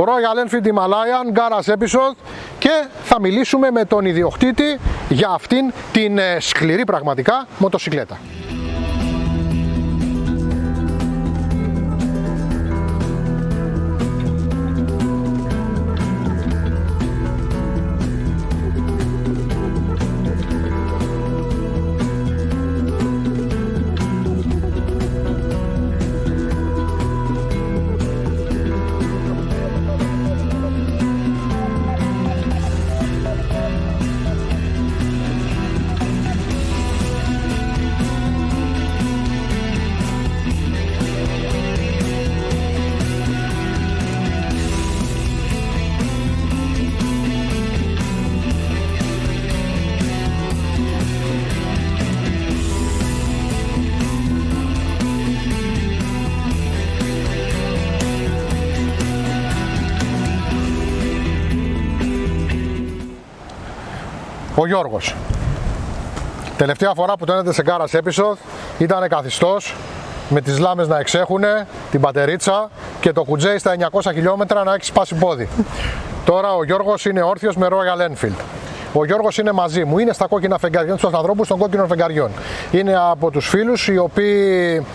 Royal Enfield Himalayan Garage Episode και θα μιλήσουμε με τον ιδιοκτήτη για αυτήν την σκληρή πραγματικά μοτοσυκλέτα. Ο Γιώργος. Τελευταία φορά που τον είδατε σε Garage Episode ήταν καθιστός, με τις λάμες να εξέχουνε, την πατερίτσα και το κουτζέι στα 900 χιλιόμετρα να έχει σπάσει πόδι. Τώρα ο Γιώργος είναι όρθιος με Royal Enfield. Ο Γιώργος είναι μαζί μου, είναι στα κόκκινα φεγγαριά, στους ανθρώπους των κόκκινων φεγγαριών. Είναι από τους φίλους οι οποίοι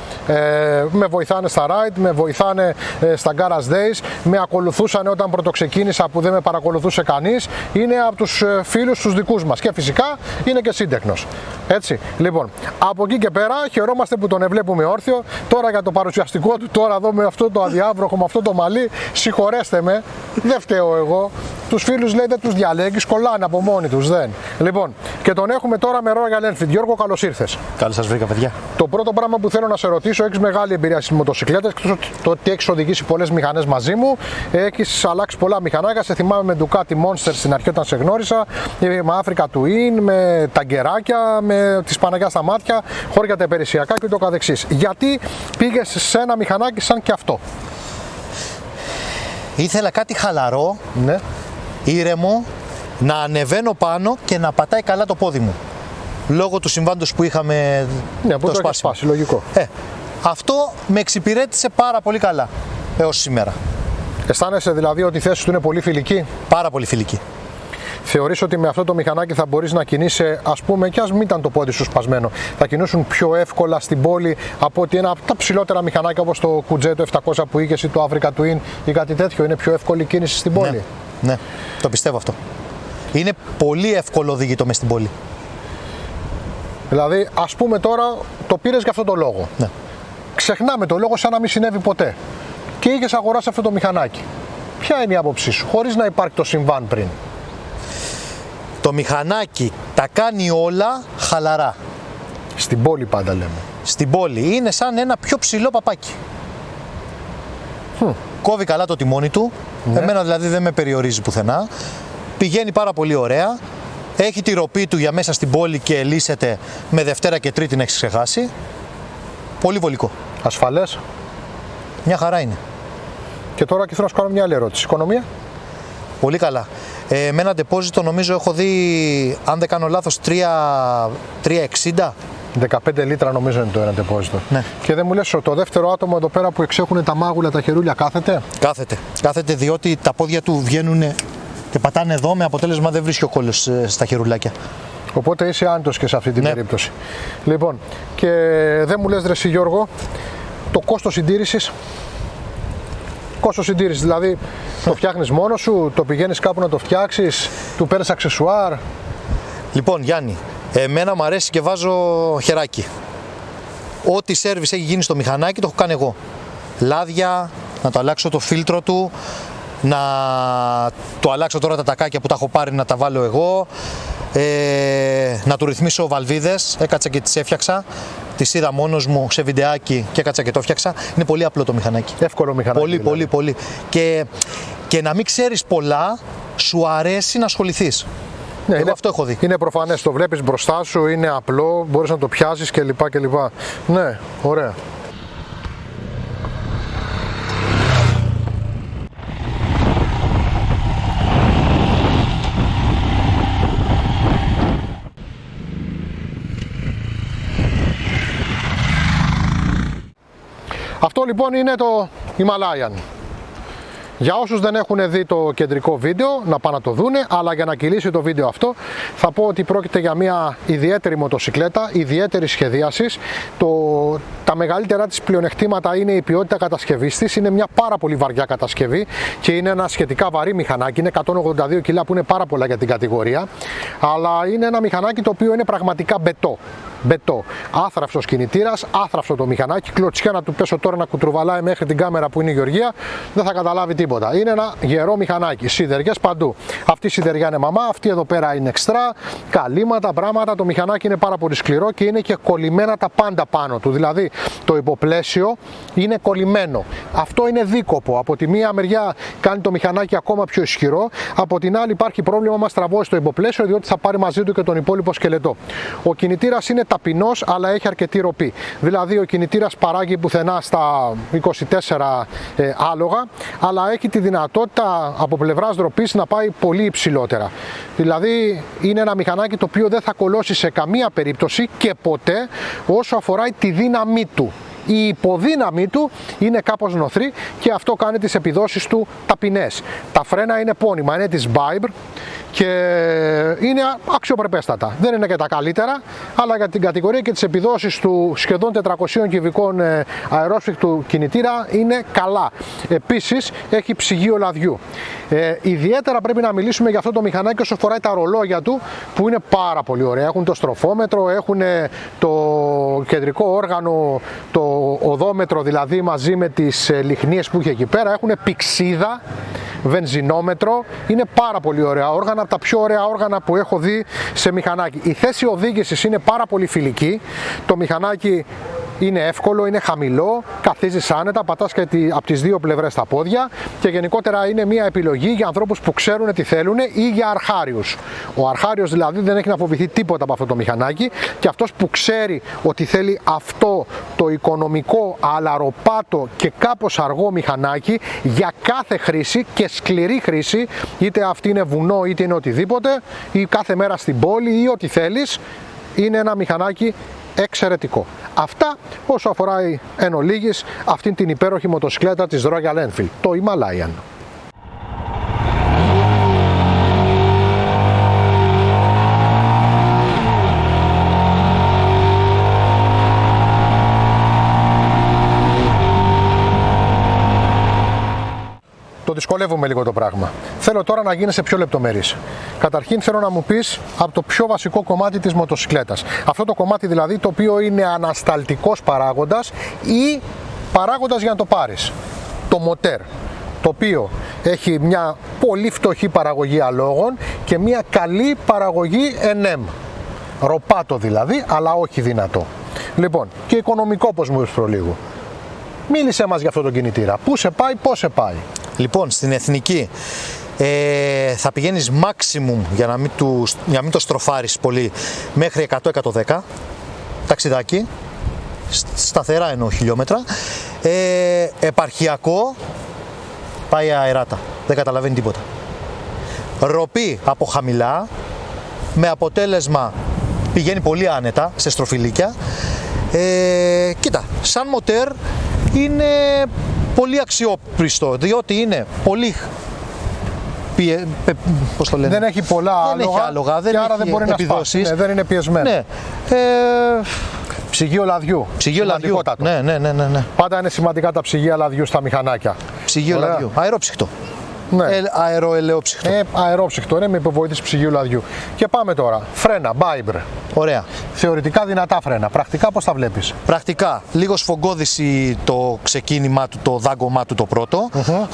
με βοηθάνε στα ride, με βοηθάνε στα Garage Days, με ακολουθούσαν όταν πρωτοξεκίνησα που δεν με παρακολουθούσε κανείς. Είναι από τους φίλους τους δικούς μας και φυσικά είναι και σύντεχνος. Έτσι, λοιπόν, από εκεί και πέρα χαιρόμαστε που τον βλέπουμε όρθιο. Τώρα για το παρουσιαστικό του, τώρα εδώ με αυτό το αδιάβροχο, με αυτό το μαλλί, συγχωρέστε με, δεν φταίω εγώ. Τους φίλους λέει δεν τους διαλέγεις, κολλάνε από μόνοι τους, δεν. Λοιπόν, και τον έχουμε τώρα με Royal Enfield. Γιώργο, καλώς ήρθες. Καλώς σας βρήκα, παιδιά. Το πρώτο πράγμα που θέλω να σε ρωτήσω, έχεις μεγάλη εμπειρία στις μοτοσυκλέτες, το ότι έχεις οδηγήσει πολλές μηχανές μαζί μου, έχεις αλλάξει πολλά μηχανάκια. Σε θυμάμαι με Ducati Monster στην αρχή όταν σε γνώρισα, με Africa Twin, με ταγκεράκια, με τις Παναγιά στα μάτια, χώρια τα υπηρεσιακά και το καθεξής. Γιατί πήγες σε ένα μηχανάκι σαν και αυτό? Ήθελα κάτι χαλαρό, Ναι. ήρεμο, να ανεβαίνω πάνω και να πατάει καλά το πόδι μου. Λόγω του συμβάντος που είχαμε, Ναι, που το έχεις σπάσει, λογικό. Αυτό με εξυπηρέτησε πάρα πολύ καλά έως σήμερα. Αισθάνεσαι δηλαδή ότι η θέση του είναι πολύ φιλική? Πάρα πολύ φιλική. Θεωρείς ότι με αυτό το μηχανάκι θα μπορείς να κινείσαι, ας πούμε, κι ας μην ήταν το πόδι σου σπασμένο, θα κινούσουν πιο εύκολα στην πόλη από ότι ένα από τα ψηλότερα μηχανάκια όπως το Κουτζέ, το 700 που είχες ή το Africa Twin ή κάτι τέτοιο? Είναι πιο εύκολη κίνηση στην πόλη? Ναι, το πιστεύω αυτό. Είναι πολύ εύκολο οδηγητό μες στην πόλη. Δηλαδή, ας πούμε τώρα το πήρες για αυτό το λόγο. Ναι. Ξεχνάμε το λόγο σαν να μην συνέβη ποτέ. Και είχες αγοράσει αυτό το μηχανάκι. Ποια είναι η άποψή σου, χωρίς να υπάρχει το συμβάν πριν? Το μηχανάκι τα κάνει όλα χαλαρά. Στην πόλη πάντα λέμε. Στην πόλη είναι σαν ένα πιο ψηλό παπάκι. Κόβει καλά το τιμόνι του, Ναι. εμένα δηλαδή δεν με περιορίζει πουθενά. Πηγαίνει πάρα πολύ ωραία. Έχει τη ροπή του για μέσα στην πόλη και λύσεται με Δευτέρα και Τρίτη να έχεις ξεχάσει. Πολύ βολικό. Ασφαλές. Μια χαρά είναι. Και τώρα και θέλω να σου κάνω μια άλλη ερώτηση. Οικονομία? Πολύ καλά. Με ένα ντεπόζιτο νομίζω έχω δει, αν δεν κάνω λάθος, 3,60. 15 λίτρα νομίζω είναι το ένα ντεπόζιτο. Ναι. Και δεν μου λες το δεύτερο άτομο εδώ πέρα που εξέχουν τα μάγουλα, τα χερούλια, κάθεται? Κάθεται διότι τα πόδια του βγαίνουν και πατάνε εδώ, με αποτέλεσμα δεν βρίσκει ο κόλλος στα χερουλάκια. Οπότε είσαι άνετος και σε αυτή την περίπτωση. Λοιπόν, και δεν μου λες ρε εσύ Γιώργο, το κόστος συντήρησης? Κόστος συντήρησης, δηλαδή το φτιάχνεις μόνος σου, το πηγαίνεις κάπου να το φτιάξεις, του παίρνεις αξεσουάρ? Λοιπόν Γιάννη, εμένα μου αρέσει και βάζω χεράκι. Ό,τι σέρβις έχει γίνει στο μηχανάκι το έχω κάνει εγώ. Λάδια, να το αλλάξω το φίλτρο του, να το αλλάξω τώρα τα τακάκια που τα έχω πάρει να τα βάλω εγώ, να του ρυθμίσω βαλβίδες, έκατσα και τις έφτιαξα. Τις είδα μόνος μου σε βιντεάκι και έκατσα και το έφτιαξα. Είναι πολύ απλό το μηχανάκι. Εύκολο μηχανάκι. Πολύ, δηλαδή. πολύ, πολύ. Και να μην ξέρεις πολλά, σου αρέσει να ασχοληθείς. Ναι, Εγώ αυτό έχω δει. Είναι προφανές, το βλέπεις μπροστά σου, είναι απλό, μπορείς να το πιάσεις κλπ. Ναι, ωραία. Αυτό λοιπόν είναι το Himalayan. Για όσους δεν έχουν δει το κεντρικό βίντεο, να πάνε να το δούνε, αλλά για να κυλήσει το βίντεο αυτό, θα πω ότι πρόκειται για μια ιδιαίτερη μοτοσυκλέτα, ιδιαίτερη σχεδίασης. Τα μεγαλύτερα της πλεονεκτήματα είναι η ποιότητα κατασκευής της. Είναι μια πάρα πολύ βαριά κατασκευή και είναι ένα σχετικά βαρύ μηχανάκι. Είναι 182 κιλά που είναι πάρα πολλά για την κατηγορία. Αλλά είναι ένα μηχανάκι το οποίο είναι πραγματικά μπετό. Άθραυστος κινητήρας, άθραυστο το μηχανάκι. Κλωτσιά να του πέσω τώρα να κουτρουβαλάει μέχρι την κάμερα που είναι η Γεωργία, δεν θα καταλάβει τίποτα. Είναι ένα γερό μηχανάκι. Σιδεριές παντού. Αυτή η σιδεριά είναι μαμά, αυτή εδώ πέρα είναι εξτρά. Καλύματα, πράγματα. Το μηχανάκι είναι πάρα πολύ σκληρό και είναι και κολλημένα τα πάντα πάνω του. Δηλαδή το υποπλαίσιο είναι κολλημένο. Αυτό είναι δίκοπο. Από τη μία μεριά κάνει το μηχανάκι ακόμα πιο ισχυρό. Από την άλλη υπάρχει πρόβλημα μα τραβώσει το υποπλαίσιο, διότι θα πάρει μαζί του και τον υπόλοιπο σκελετό. Ο κινητήρας είναι ταπεινός, αλλά έχει αρκετή ροπή. Δηλαδή ο κινητήρας παράγει πουθενά στα 24 άλογα, αλλά έχει τη δυνατότητα από πλευράς ροπής να πάει πολύ υψηλότερα. Δηλαδή είναι ένα μηχανάκι το οποίο δεν θα κολώσει σε καμία περίπτωση και ποτέ όσο αφορά τη δύναμή του. Η υποδύναμή του είναι κάπως νοθρή και αυτό κάνει τις επιδόσεις του ταπεινές. Τα φρένα είναι πόνιμα, είναι της Biber και είναι αξιοπρεπέστατα. Δεν είναι και τα καλύτερα, αλλά για την κατηγορία και τις επιδόσεις του σχεδόν 400 κυβικών αερόσφιχτου κινητήρα είναι καλά. Επίσης έχει ψυγείο λαδιού. Ιδιαίτερα πρέπει να μιλήσουμε για αυτό το μηχανάκι όσο αφορά τα ρολόγια του, που είναι πάρα πολύ ωραία. Έχουν το στροφόμετρο, έχουν το κεντρικό όργανο, το οδόμετρο δηλαδή μαζί με τις λιχνίες που είχε εκεί πέρα, έχουν πηξίδα, βενζινόμετρο, είναι πάρα πολύ ωραία όργανα, από τα πιο ωραία όργανα που έχω δει σε μηχανάκι. Η θέση οδήγησης είναι πάρα πολύ φιλική, το μηχανάκι είναι εύκολο, είναι χαμηλό, καθίζεις άνετα, πατάς και από τις δύο πλευρές τα πόδια και γενικότερα είναι μια επιλογή για ανθρώπους που ξέρουν τι θέλουν ή για αρχάριους. Ο αρχάριος δηλαδή δεν έχει να φοβηθεί τίποτα από αυτό το μηχανάκι και αυτός που ξέρει ότι θέλει αυτό το οικονομικό αλλά ροπάτο και κάπως αργό μηχανάκι για κάθε χρήση και σκληρή χρήση, είτε αυτή είναι βουνό είτε είναι οτιδήποτε ή κάθε μέρα στην πόλη ή ό,τι θέλεις, είναι ένα μηχανάκι εξαιρετικό. Αυτά όσο αφορά εν ολίγης αυτήν την υπέροχη μοτοσυκλέτα της Royal Enfield, το Himalayan. Το δυσκολεύομαι λίγο το πράγμα. Θέλω τώρα να γίνεσαι πιο λεπτομερής. Καταρχήν θέλω να μου πεις από το πιο βασικό κομμάτι της μοτοσυκλέτας. Αυτό το κομμάτι δηλαδή το οποίο είναι ανασταλτικός παράγοντας ή παράγοντας για να το πάρεις. Το μοτέρ, το οποίο έχει μια πολύ φτωχή παραγωγή αλόγων και μια καλή παραγωγή NM. Ροπάτο δηλαδή, αλλά όχι δυνατό. Λοιπόν, και οικονομικό όπως μου είπες προλίγου. Μίλησέ μας για αυτό το κινητήρα. Πού σε πάει, πώς σε πάει. Λοιπόν, στην εθνική θα πηγαίνεις maximum για να μην το στροφάρεις πολύ μέχρι 100-110 ταξιδάκι, σταθερά εννοώ χιλιόμετρα. Επαρχιακό πάει αεράτα, δεν καταλαβαίνει τίποτα. Ροπή από χαμηλά, με αποτέλεσμα πηγαίνει πολύ άνετα σε στροφιλίκια. Κοίτα, σαν μοτέρ είναι πολύ αξιόπιστο, διότι είναι πολύ πώς το λένε, δεν έχει πολλά άλογα, δεν και άρα έχει δεν μπορεί επιδόσεις. να σπάσει, δεν είναι πιεσμένο. Ναι. Ψυγείο λαδιού. Ψυγείο λαδιού. Ναι. Πάντα είναι σημαντικά τα ψυγεία λαδιού στα μηχανάκια. Ψυγείο λαδιού. Αερόψυχτο. Ναι. Αεροελαιόψυχτο. Αερόψυχτο, είναι με υποβοήθηση ψυγείου λαδιού. Και πάμε τώρα. Φρένα, Biber. Ωραία. Θεωρητικά δυνατά φρένα. Πρακτικά πώς τα βλέπεις. Πρακτικά, λίγο σφογγώδηση το ξεκίνημά του, το δάγκωμά του το πρώτο,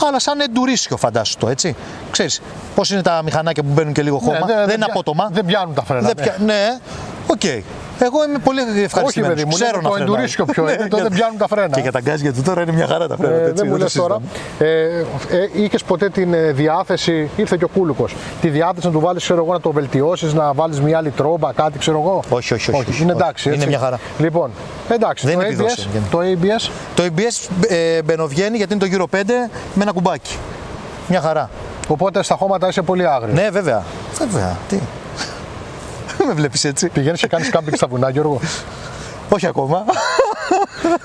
αλλά σαν εντουρίσιο φαντάσου το, έτσι. Ξέρεις πώς είναι τα μηχανάκια που μπαίνουν και λίγο χώμα, δεν είναι απότομα. Δεν πιάνουν τα φρένα. Ναι, οκ. Εγώ είμαι πολύ ευχαριστημένος. Όχι, παιδί μου, το εντουρίσιο πιο είναι, το δεν πιάνουν τα φρένα. Και για τα γκάζια του τώρα είναι μια χαρά τα φρένα. Δεν μου λες τώρα. Είχες ποτέ την διάθεση, ήρθε και ο Κούλουκος, τη διάθεση να του βάλεις, ξέρω εγώ, να το βελτιώσεις, να βάλεις μια άλλη τρόμπα, κάτι, ξέρω εγώ. Όχι. Είναι εντάξει. Έτσι. Είναι μια χαρά. Λοιπόν, εντάξει. Δεν το ABS. Το ABS μπαινοβγαίνει γιατί είναι το Euro 5 με ένα κουμπάκι. Μια χαρά. Οπότε στα χώματα είσαι πολύ άγριος. Ναι, βέβαια. Τι. Με βλέπεις έτσι. Πηγαίνεις και κάνεις κάμπινγκ στα βουνά, Γιώργο. Όχι ακόμα.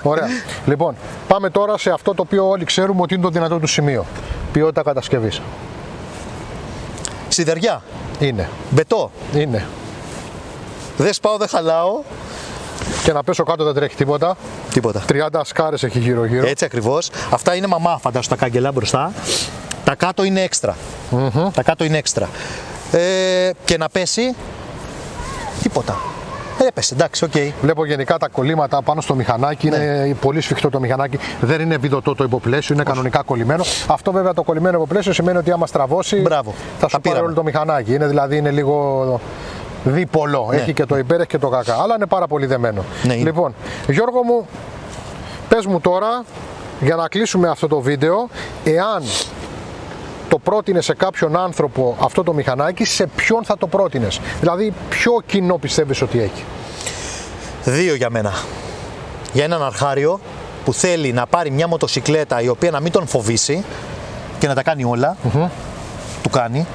Ωραία. Λοιπόν, πάμε τώρα σε αυτό το οποίο όλοι ξέρουμε ότι είναι το δυνατό του σημείο. ποιότητα κατασκευής. Σιδεριά. Είναι. Μπετό. Είναι. Δεν σπάω, δεν χαλάω. Και να πέσω κάτω δεν τρέχει τίποτα. Τίποτα. 30 σκάρες έχει γύρω-γύρω. Έτσι ακριβώς. Αυτά είναι μαμά, φαντάσου τα κάγκελα μπροστά. Τα κάτω είναι έξτρα. Τα κάτω είναι έξτρα. Και να πέσει. Τίποτα. Έπεσε, εντάξει, οκ. Βλέπω γενικά τα κολλήματα πάνω στο μηχανάκι. Είναι πολύ σφιχτό το μηχανάκι. Δεν είναι βιδωτό το υποπλαίσιο, είναι κανονικά κολλημένο. Αυτό βέβαια το κολλημένο υποπλαίσιο σημαίνει ότι άμα στραβώσει Μπράβο. θα σου πάρει όλο το μηχανάκι. Είναι δηλαδή είναι λίγο δίπολο. Έχει και το υπέρ, έχει και το κακά. Αλλά είναι πάρα πολύ δεμένο. Ναι, είναι. Λοιπόν, Γιώργο μου, πες μου τώρα για να κλείσουμε αυτό το βίντεο, εάν το πρότεινε σε κάποιον άνθρωπο αυτό το μηχανάκι, σε ποιον θα το πρότεινες? Δηλαδή, ποιο κοινό πιστεύεις ότι έχει? Δύο για μένα. Για έναν αρχάριο που θέλει να πάρει μια μοτοσικλέτα η οποία να μην τον φοβήσει και να τα κάνει όλα. Του κάνει.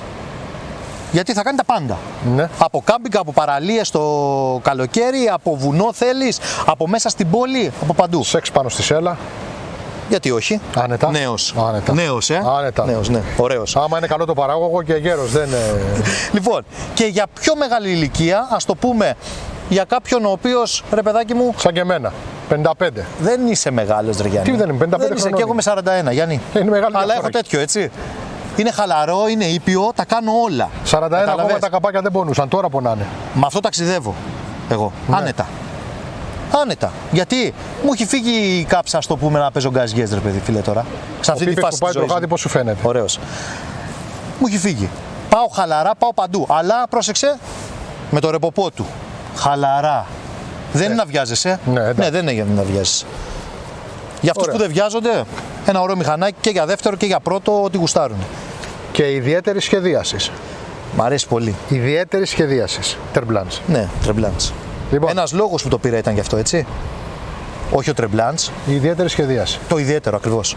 Γιατί θα κάνει τα πάντα. Ναι. Από κάμπινγκ, από παραλίες το καλοκαίρι, από βουνό θέλεις, από μέσα στην πόλη, από παντού. Σεξ πάνω στη σέλα. Γιατί όχι. Άνετα. Νέος. Άνετα. Νέος, Άνετα. Νέος, ναι. Ωραίος. Άμα είναι καλό το παράγωγο και γέρος, δεν είναι. Λοιπόν, και για πιο μεγάλη ηλικία, ας το πούμε για κάποιον ο οποίος, ρε παιδάκι μου, Σαν και εμένα. 55. δεν είσαι μεγάλος, ρε Γιάννη. Τι δεν είμαι, 55 δεν είσαι, χρονών και εγώ είμαι 41, Γιάννη. Είναι μεγάλη Αλλά διαφορά. έχω τέτοιο, έτσι. Είναι χαλαρό, είναι ήπιο, τα κάνω όλα. 41 ακόμα Καταλαβες. τα καπάκια δεν πονούσαν, τώρα πονάνε. Με αυτό ταξιδεύω εγώ. Ναι. Άνετα. Άνετα. Γιατί μου έχει φύγει η κάψα, ας το πούμε, να παίζω γκαζιές, ρε παιδί, φίλε τώρα. Σε αυτή τη Πήπης φάση που πάει της ζωής τροχάδι, μου. πώς σου φαίνεται? Ωραίος. Μου έχει φύγει. Πάω χαλαρά, πάω παντού. Αλλά πρόσεξε με το ρεποπό του. Χαλαρά. Δεν είναι να βιάζεσαι. Ναι, εντάξει. δεν είναι για να βιάζεσαι. Για αυτούς Ωραία. που δεν βιάζονται, ένα ωραίο μηχανάκι και για δεύτερο και για πρώτο, ό,τι γουστάρουν. Και ιδιαίτερη σχεδίαση. Μ' αρέσει πολύ. Ιδιαίτερη σχεδίαση. Τερμπλάνς. Ναι, τρεμπλάντς. Λοιπόν, Ένας λόγος που το πήρα ήταν γι' αυτό, έτσι. Όχι ο τρεμπλάντς, η ιδιαίτερη σχεδίαση. το ιδιαίτερο ακριβώς.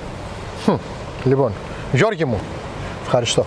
Λοιπόν, Γιώργη μου, ευχαριστώ.